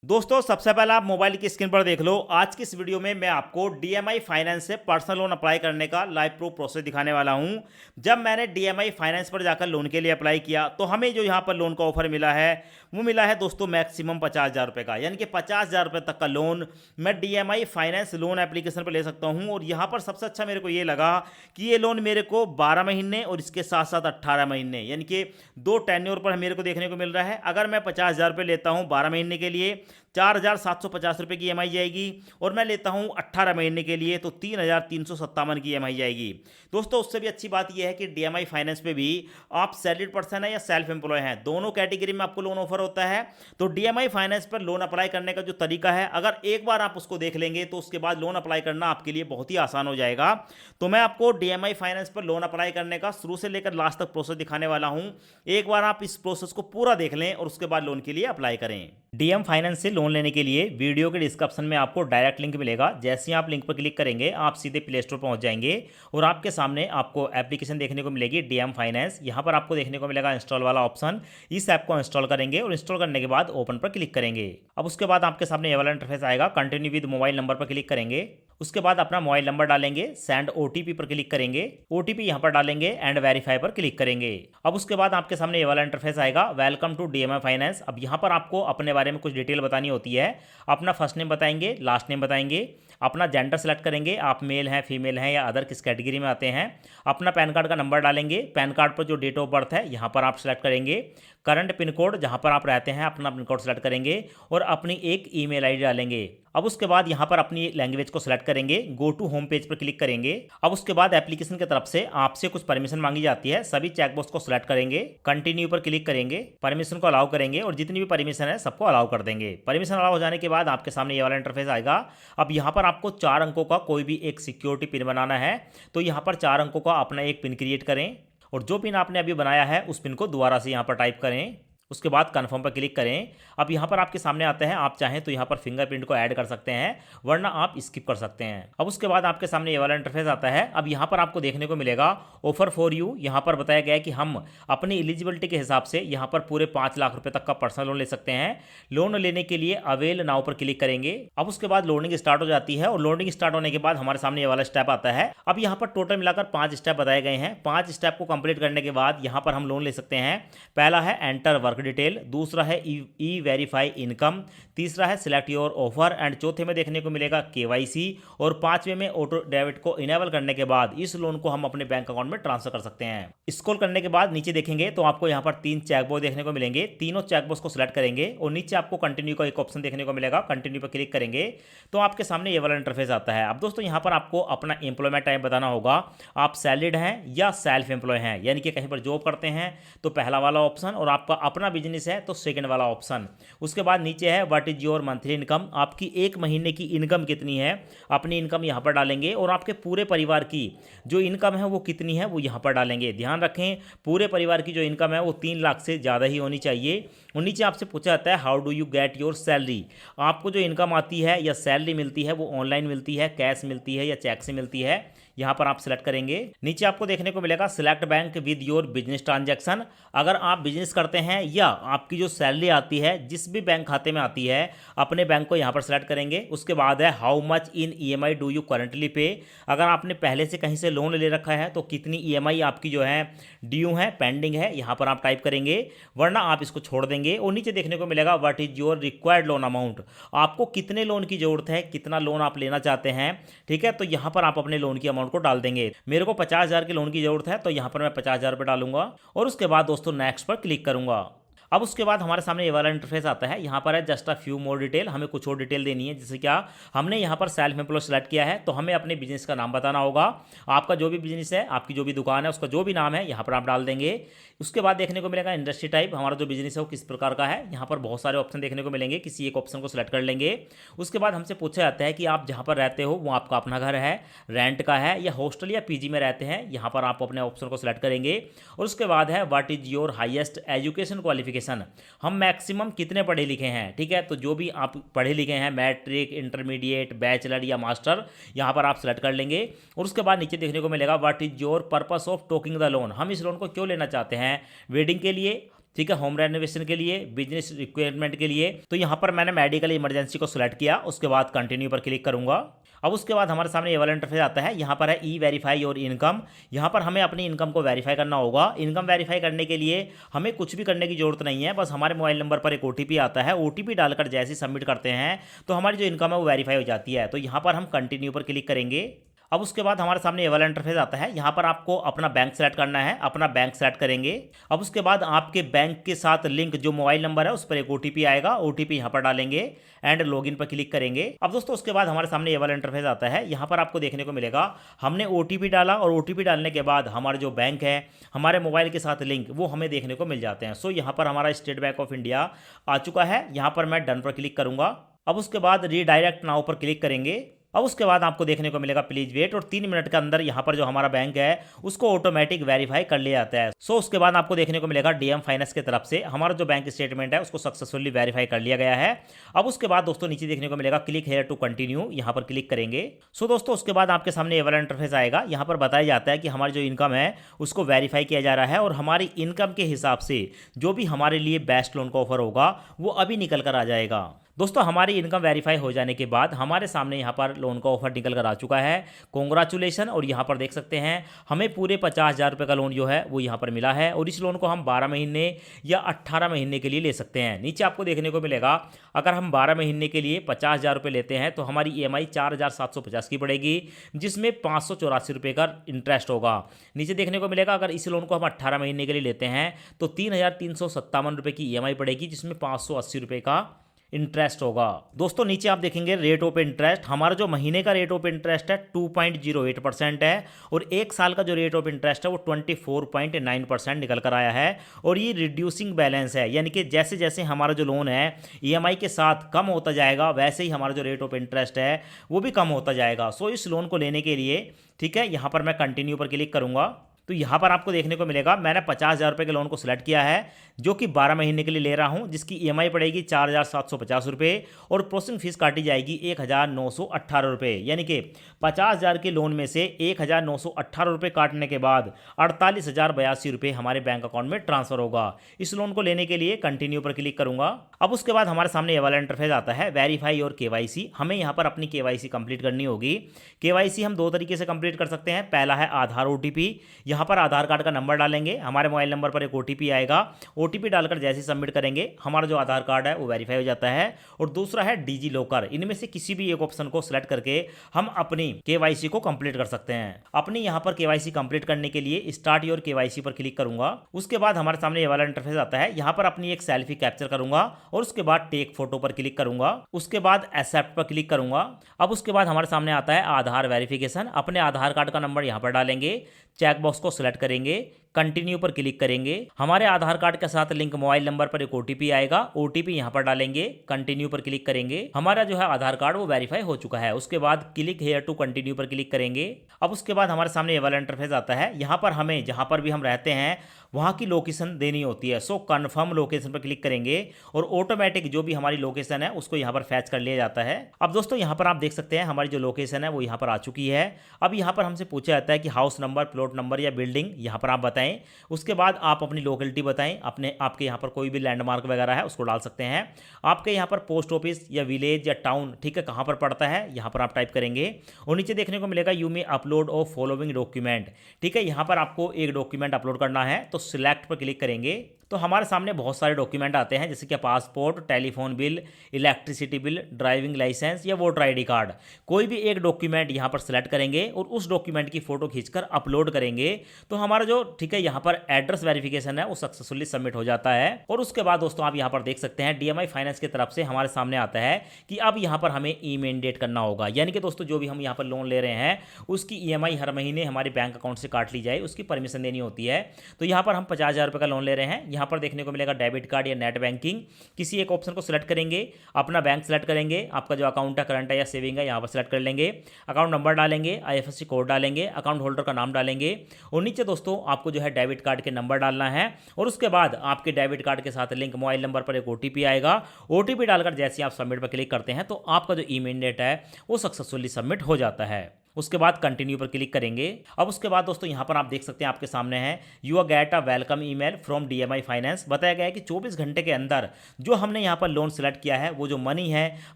दोस्तों सबसे पहले आप मोबाइल की स्क्रीन पर देख लो। आज की इस वीडियो में मैं आपको डीएमआई फाइनेंस से पर्सनल लोन अप्लाई करने का लाइव प्रूफ प्रोसेस दिखाने वाला हूं। जब मैंने डीएमआई फाइनेंस पर जाकर लोन के लिए अप्लाई किया तो हमें जो यहां पर लोन का ऑफर मिला है वो मिला है दोस्तों मैक्सिमम 50,000 रुपये का, यानी कि 50,000 रुपये तक का लोन मैं डीएमआई फाइनेंस लोन एप्लीकेशन पर ले सकता हूँ। और यहाँ पर सबसे अच्छा मेरे को ये लगा कि ये लोन मेरे को 12 महीने और इसके साथ साथ 18 महीने यानी कि दो टेन्योर पर मेरे को देखने को मिल रहा है। अगर मैं 50,000 रुपये लेता हूँ 12 महीने के लिए 4,750 रुपये की ईएमआई जाएगी, और मैं लेता हूँ 18 महीने के लिए तो 3,357 की ईएमआई जाएगी। दोस्तों उससे भी अच्छी बात यह है कि डीएमआई फाइनेंस पे भी आप सैलरीड पर्सन है या सेल्फ एम्प्लॉय हैं, दोनों कैटेगरी में आपको लोन ऑफर होता है। तो डीएमआई फाइनेंस पर लोन अप्लाई करने का जो तरीका है, अगर एक बार आप उसको देख लेंगे तो उसके बाद लोन अप्लाई करना आपके लिए बहुत ही आसान हो जाएगा। तो मैं आपको डीएमआई फाइनेंस पर लोन अप्लाई करने का शुरू से लेकर लास्ट तक प्रोसेस दिखाने वाला हूं। एक बार आप इस प्रोसेस को पूरा देख लें और उसके बाद लोन के लिए अप्लाई करें। डीएम फाइनेंस से लोन लेने के लिए वीडियो के डिस्क्रिप्शन में आपको डायरेक्ट लिंक मिलेगा। जैसे ही आप लिंक पर क्लिक करेंगे आप सीधे प्ले स्टोर पहुंच जाएंगे और आपके सामने आपको एप्लीकेशन देखने को मिलेगी डीएम फाइनेंस। यहां पर आपको देखने को मिलेगा इंस्टॉल वाला ऑप्शन। इस ऐप को इंस्टॉल करेंगे और इंस्टॉल करने के बाद ओपन पर क्लिक करेंगे। अब उसके बाद आपके सामने ये वाला इंटरफेस आएगा। कंटिन्यू विद मोबाइल नंबर पर क्लिक करेंगे। उसके बाद अपना मोबाइल नंबर डालेंगे, सेंड ओटीपी पर क्लिक करेंगे, ओटीपी यहां पर डालेंगे एंड वेरीफाई पर क्लिक करेंगे। अब उसके बाद आपके सामने ये वाला इंटरफेस आएगा, वेलकम टू डीएमआई फाइनेंस। अब यहां पर आपको अपने बारे में कुछ डिटेल बतानी होती है। अपना फर्स्ट नेम बताएंगे, लास्ट नेम बताएंगे, अपना जेंडर सेलेक्ट करेंगे, आप मेल हैं फीमेल हैं या अदर किस कैटेगरी में आते हैं। अपना पैन कार्ड का नंबर डालेंगे, पैन कार्ड पर जो डेट ऑफ बर्थ है यहाँ पर आप सेलेक्ट करेंगे। करंट पिन कोड जहाँ पर आप रहते हैं अपना पिन कोड सेलेक्ट करेंगे और अपनी एक ईमेल आईडी डालेंगे। अब उसके बाद यहाँ पर अपनी लैंग्वेज को सिलेक्ट करेंगे, गो टू होम पेज पर क्लिक करेंगे। अब उसके बाद एप्लीकेशन की तरफ से आपसे कुछ परमिशन मांगी जाती है, सभी चेकबॉक्स को सिलेक्ट करेंगे, कंटिन्यू पर क्लिक करेंगे, परमिशन को अलाउ करेंगे और जितनी भी परमिशन है सबको अलाउ कर देंगे। परमिशन अलाउ हो जाने के बाद आपके सामने ये वाला इंटरफेस आएगा। अब यहाँ पर आपको 4 अंकों का कोई भी एक सिक्योरिटी पिन बनाना है। तो यहाँ पर 4 अंकों का अपना एक पिन क्रिएट करें और जो पिन आपने अभी बनाया है उस पिन को दोबारा से यहाँ पर टाइप करें। उसके बाद कन्फर्म पर क्लिक करें। अब यहाँ पर आपके सामने आता है, आप चाहें तो यहाँ पर फिंगरप्रिंट को ऐड कर सकते हैं वरना आप स्किप कर सकते हैं। अब उसके बाद आपके सामने ये वाला इंटरफेस आता है। अब यहाँ पर आपको देखने को मिलेगा ऑफर फॉर यू। यहाँ पर बताया गया है कि हम अपनी एलिजिबिलिटी के हिसाब से यहाँ पर पूरे 5 लाख रुपए तक का पर्सनल लोन ले सकते हैं। लोन लेने के लिए अवेल नाउ पर क्लिक करेंगे। अब उसके बाद लोडिंग स्टार्ट हो जाती है और लोडिंग स्टार्ट होने के बाद हमारे सामने ये वाला स्टेप आता है। अब यहाँ पर टोटल मिलाकर 5 स्टेप बताए गए हैं। 5 स्टेप को कंप्लीट करने के बाद यहाँ पर हम लोन ले सकते हैं। पहला है एंटर वर्क डिटेल, दूसरा है ई वेरीफाई इनकम, तीसरा है सिलेक्ट योर ऑफर एंड चौथे में देखने को मिलेगा केवाईसी और पांचवें में ऑटो डेबिट को इनेबल करने के बाद इस लोन को हम अपने बैंक अकाउंट में ट्रांसफर कर सकते हैं। स्क्रॉल करने के बाद नीचे देखेंगे तो आपको यहाँ पर 3 चेकबॉक्स देखने को मिलेंगे। तीनों चेकबॉक्स को सिलेक्ट करेंगे और नीचे आपको कंटिन्यू का एक ऑप्शन देखने को मिलेगा। कंटिन्यू पर क्लिक करेंगे तो आपके सामने ये वाला इंटरफेस आता है। अब दोस्तों यहाँ पर आपको अपना एम्प्लॉयमेंट टाइप बताना होगा, आप सैलरीड हैं या सेल्फ एम्प्लॉय हैं, यानी कि कहीं पर जॉब करते हैं तो पहला वाला ऑप्शन, और आपका अपना बिजनेस है तो सेकंड वाला ऑप्शन। उसके बाद नीचे है what is your monthly income, आपकी एक महीने की इनकम कितनी है, अपनी इनकम यहाँ पर डालेंगे और आपके पूरे परिवार की जो इनकम है वो कितनी है वो यहाँ पर डालेंगे। ध्यान रखें पूरे परिवार की जो इनकम है वो 3 लाख से ज़्यादा ही होनी चाहिए। और नीचे आपसे पूछा जाता है how do you get your salary, आपको जो इनकम आती है या सैलरी मिलती है वो ऑनलाइन मिलती है, कैश मिलती है या चेक से मिलती है, यहाँ पर आप सिलेक्ट करेंगे। नीचे आपको देखने को मिलेगा select bank with your business transaction, अगर आप बिजनेस करते हैं या आपकी जो सैलरी आती है जिस भी बैंक खाते में आती है अपने बैंक को यहाँ पर सिलेक्ट करेंगे। उसके बाद है how much in EMI do you currently पे, अगर आपने पहले से कहीं से लोन ले रखा है तो कितनी ईएमआई आपकी जो है ड्यू है, पेंडिंग है, यहाँ पर आप टाइप करेंगे वरना आप इसको छोड़ देंगे। और नीचे देखने को मिलेगा what is your required loan amount, आपको कितने लोन की जरूरत है, कितना लोन आप लेना चाहते हैं। ठीक है, तो यहाँ पर आप अपने लोन की अमाउंट को डाल देंगे। मेरे को 50,000 के लोन की जरूरत है तो यहाँ पर मैं 50,000 रुपये डालूंगा और उसके बाद दोस्तों नेक्स्ट पर क्लिक करूंगा। अब उसके बाद हमारे सामने ये वाला इंटरफेस आता है। यहाँ पर है just a few more detail, हमें कुछ और डिटेल देनी है। जैसे क्या हमने यहाँ पर सेल्फ एम्प्लॉय सेलेक्ट किया है तो हमें अपने बिजनेस का नाम बताना होगा। आपका जो भी बिजनेस है, आपकी जो भी दुकान है उसका जो भी नाम है यहाँ पर आप डाल देंगे। उसके बाद देखने को मिलेगा इंडस्ट्री टाइप, हमारा जो बिजनेस है वो किस प्रकार का है। यहाँ पर बहुत सारे ऑप्शन देखने को मिलेंगे, किसी एक ऑप्शन को सिलेक्ट कर लेंगे। उसके बाद हमसे पूछा जाता है कि आप जहाँ पर रहते हो वो आपका अपना घर है, रेंट का है या हॉस्टल या पीजी में रहते हैं, यहाँ पर आप अपने ऑप्शन को सिलेक्ट करेंगे। और उसके बाद है what is your highest education qualification, हम मैक्सिमम कितने पढ़े लिखे हैं। ठीक है, तो जो भी आप पढ़े लिखे हैं मैट्रिक, इंटरमीडिएट, बैचलर या मास्टर, यहाँ पर आप सेलेक्ट कर लेंगे। और उसके बाद नीचे देखने को मिलेगा what is your purpose of talking the loan, हम इस लोन को क्यों लेना चाहते हैं, वेडिंग के लिए, ठीक है, होम रेनोवेशन के लिए, बिजनेस रिक्वायरमेंट के लिए। तो यहाँ पर मैंने मेडिकल इमरजेंसी को सिलेक्ट किया, उसके बाद कंटिन्यू पर क्लिक करूंगा। अब उसके बाद हमारे सामने ये वाला इंटरफेस आता है। यहाँ पर है ई वेरीफाई और इनकम। यहाँ पर हमें अपनी इनकम को वेरीफाई करना होगा। इनकम वेरीफाई करने के लिए हमें कुछ भी करने की जरूरत नहीं है, बस हमारे मोबाइल नंबर पर एक ओटीपी आता है। ओटीपी डालकर जैसे ही सबमिट करते हैं तो हमारी जो इनकम है वो वेरीफाई हो जाती है। तो यहाँ पर हम कंटिन्यू पर क्लिक करेंगे। अब उसके बाद हमारे सामने ये वाला इंटरफेस आता है। यहाँ पर आपको अपना बैंक सेलेक्ट करना है, अपना बैंक सेलेक्ट करेंगे। अब उसके बाद आपके बैंक के साथ लिंक जो मोबाइल नंबर है उस पर एक ओटीपी आएगा, ओटीपी यहाँ पर डालेंगे एंड लॉगिन पर क्लिक करेंगे। अब दोस्तों उसके बाद हमारे सामने ये वाला इंटरफेस आता है। यहाँ पर आपको देखने को मिलेगा हमने ओटीपी डाला और ओटीपी डालने के बाद हमारा जो बैंक है, हमारे मोबाइल के साथ लिंक, वो हमें देखने को मिल जाते हैं। सो यहाँ पर हमारा स्टेट बैंक ऑफ इंडिया आ चुका है। यहाँ पर मैं डन पर क्लिक करूंगा। अब उसके बाद रीडायरेक्ट नाउ पर क्लिक करेंगे। अब उसके बाद आपको देखने को मिलेगा प्लीज वेट, और 3 मिनट के अंदर यहाँ पर जो हमारा बैंक है उसको ऑटोमेटिक वेरीफाई कर लिया जाता है। सो उसके बाद आपको देखने को मिलेगा डीएम फाइनेंस की तरफ से हमारा जो बैंक स्टेटमेंट है उसको सक्सेसफुली वेरीफाई कर लिया गया है। अब उसके बाद दोस्तों नीचे देखने को मिलेगा क्लिक हेयर टू कंटिन्यू, यहाँ पर क्लिक करेंगे। सो दोस्तों उसके बाद आपके सामने ये वाला इंटरफेस आएगा। यहाँ पर बताया जाता है कि हमारी जो इनकम है उसको वेरीफाई किया जा रहा है और हमारी इनकम के हिसाब से जो भी हमारे लिए बेस्ट लोन का ऑफर होगा वो अभी निकल कर आ जाएगा। दोस्तों हमारी इनकम वेरीफाई हो जाने के बाद हमारे सामने यहाँ पर लोन का ऑफर निकल कर आ चुका है। कॉन्ग्रेचुलेसन। और यहाँ पर देख सकते हैं हमें पूरे 50,000 रुपये का लोन जो है वो यहाँ पर मिला है और इस लोन को हम 12 महीने या 18 महीने के लिए ले सकते हैं। नीचे आपको देखने को मिलेगा अगर हम 12 महीने के लिए 50,000 रुपये लेते हैं तो हमारी EMI 4,750 की पड़ेगी, जिसमें 584 रुपये का इंटरेस्ट होगा। नीचे देखने को मिलेगा अगर इस लोन को हम 18 महीने के लिए लेते हैं तो 3,357 रुपये की EMI पड़ेगी, जिसमें 580 रुपये का इंटरेस्ट होगा। दोस्तों नीचे आप देखेंगे रेट ऑफ इंटरेस्ट, हमारा जो महीने का रेट ऑफ इंटरेस्ट है 2.08% है और एक साल का जो रेट ऑफ इंटरेस्ट है वो 24.9% निकल कर आया है। और ये रिड्यूसिंग बैलेंस है, यानी कि जैसे जैसे हमारा जो लोन है EMI के साथ कम होता जाएगा वैसे ही हमारा जो रेट ऑफ इंटरेस्ट है वो भी कम होता जाएगा। सो इस लोन को लेने के लिए ठीक है, यहाँ पर मैं कंटिन्यू पर क्लिक करूँगा। तो यहाँ पर आपको देखने को मिलेगा मैंने 50,000 रुपये के लोन को सिलेक्ट किया है जो कि 12 महीने के लिए ले रहा हूँ, जिसकी EMI पड़ेगी 4,750 रुपये और प्रोसेसिंग फीस काटी जाएगी 1,918 रुपये। यानी कि 50,000 के लोन में से 1,918 रुपये काटने के बाद 48,082 रुपये हमारे बैंक अकाउंट में ट्रांसफर होगा। इस लोन को लेने के लिए कंटिन्यू पर क्लिक करूँगा। अब उसके बाद हमारे सामने ये वाला इंटरफेस आता है वेरीफाई और KYC। हमें यहाँ पर अपनी KYC कंप्लीट करनी होगी। KYC हम 2 तरीके से कंप्लीट कर सकते हैं। पहला है आधार OTP। यहाँ पर आधार कार्ड का नंबर डालेंगे, हमारे मोबाइल नंबर पर एक OTP आएगा। OTP डालकर जैसे सबमिट करेंगे हमारा जो आधार कार्ड है वो वेरीफाई हो जाता है। और दूसरा है डिजी लॉकर। इनमें से किसी भी एक ऑप्शन को सिलेक्ट करके हम अपनी KYC को कंप्लीट कर सकते हैं। अपनी यहाँ पर KYC कंप्लीट करने के लिए स्टार्ट योर KYC पर क्लिक करूंगा। उसके बाद हमारे सामने ये वाला इंटरफेस आता है। यहाँ पर अपनी एक सेल्फी कैप्चर करूंगा और उसके बाद टेक फोटो पर क्लिक करूंगा। उसके बाद एक्सेप्ट पर क्लिक करूंगा। अब उसके बाद हमारे सामने आता है आधार वेरिफिकेशन। अपने आधार कार्ड का नंबर यहाँ पर डालेंगे, चेक बॉक्स को सिलेक्ट करेंगे, कंटिन्यू पर क्लिक करेंगे। हमारे आधार कार्ड के साथ लिंक मोबाइल नंबर पर एक OTP आएगा, OTP यहाँ पर डालेंगे, कंटिन्यू पर क्लिक करेंगे। हमारा जो है आधार कार्ड वो वेरीफाई हो चुका है। उसके बाद क्लिक हेयर टू कंटिन्यू पर क्लिक करेंगे। अब उसके बाद हमारे सामने ये वाला इंटरफेस आता है। यहाँ पर हमें जहाँ पर भी हम रहते हैं वहाँ की लोकेशन देनी होती है। सो कन्फर्म लोकेशन पर क्लिक करेंगे और ऑटोमेटिक जो भी हमारी लोकेशन है उसको यहाँ पर फैच कर लिया जाता है। अब दोस्तों यहाँ पर आप देख सकते हैं हमारी जो लोकेशन है वो यहाँ पर आ चुकी है। अब यहाँ पर हमसे पूछा जाता है कि हाउस नंबर, प्लॉट नंबर या बिल्डिंग यहाँ पर आप बताएं। उसके बाद आप अपनी लोकेलिटी बताएं, आपके यहाँ पर कोई भी लैंडमार्क वगैरह है उसको डाल सकते हैं। आपके यहाँ पर पोस्ट ऑफिस या विलेज या टाउन ठीक है कहाँ पर पड़ता है यहाँ पर आप टाइप करेंगे। और नीचे देखने को मिलेगा you may upload of following document. ठीक है, यहाँ पर आपको एक डॉक्यूमेंट अपलोड करना है तो सिलेक्ट पर क्लिक करेंगे। तो हमारे सामने बहुत सारे डॉक्यूमेंट आते हैं जैसे कि passport, telephone bill, electricity bill, driving licence या वोटर ID कार्ड। कोई भी एक डॉक्यूमेंट यहाँ पर सिलेक्ट करेंगे और उस डॉक्यूमेंट की फोटो खींचकर अपलोड करेंगे तो हमारा जो ठीक है यहाँ पर एड्रेस वेरिफिकेशन है वो सक्सेसफुली सबमिट हो जाता है। और उसके बाद दोस्तों आप यहाँ पर देख सकते हैं DMI फाइनेंस की तरफ से हमारे सामने आता है कि अब यहाँ पर हमें ई-मैंडेट करना होगा। यानी कि दोस्तों जो भी हम यहाँ पर लोन ले रहे हैं उसकी EMI हर महीने हमारे बैंक अकाउंट से काट ली जाए, उसकी परमिशन देनी होती है। तो यहाँ पर हम 50,000 रुपये का लोन ले रहे हैं। यहाँ पर देखने को मिलेगा डेबिट कार्ड या नेट बैंकिंग। किसी एक ऑप्शन को सिलेक्ट करेंगे, अपना बैंक सेलेक्ट करेंगे, आपका जो अकाउंट है करंट है या सेविंग है यहाँ पर सेलेक्ट कर लेंगे, अकाउंट नंबर डालेंगे, IFSC कोड डालेंगे, अकाउंट होल्डर का नाम डालेंगे और नीचे दोस्तों आपको जो है डेबिट कार्ड के नंबर डालना है। और उसके बाद आपके डेबिट कार्ड के साथ लिंक मोबाइल नंबर पर एक OTP आएगा। OTP डालकर जैसे आप सबमिट पर क्लिक करते हैं तो आपका जो ई-मैंडेट है वो सक्सेसफुली सबमिट हो जाता है। उसके बाद कंटिन्यू पर क्लिक करेंगे। अब उसके बाद दोस्तों यहाँ पर आप देख सकते हैं, आपके सामने है you are get a welcome email from DMI finance. बताया गया है कि 24 घंटे के अंदर जो हमने यहाँ पर लोन सेलेक्ट किया है वो जो मनी है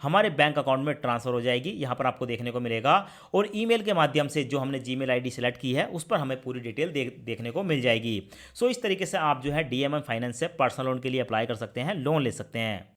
हमारे बैंक अकाउंट में ट्रांसफर हो जाएगी, यहाँ पर आपको देखने को मिलेगा। और ईमेल के माध्यम से जो हमने जीमेल आईडी सेलेक्ट की है उस पर हमें पूरी डिटेल देखने को मिल जाएगी। सो इस तरीके से आप जो है डीएमआई फाइनेंस से पर्सनल लोन के लिए अप्लाई कर सकते हैं, लोन ले सकते हैं।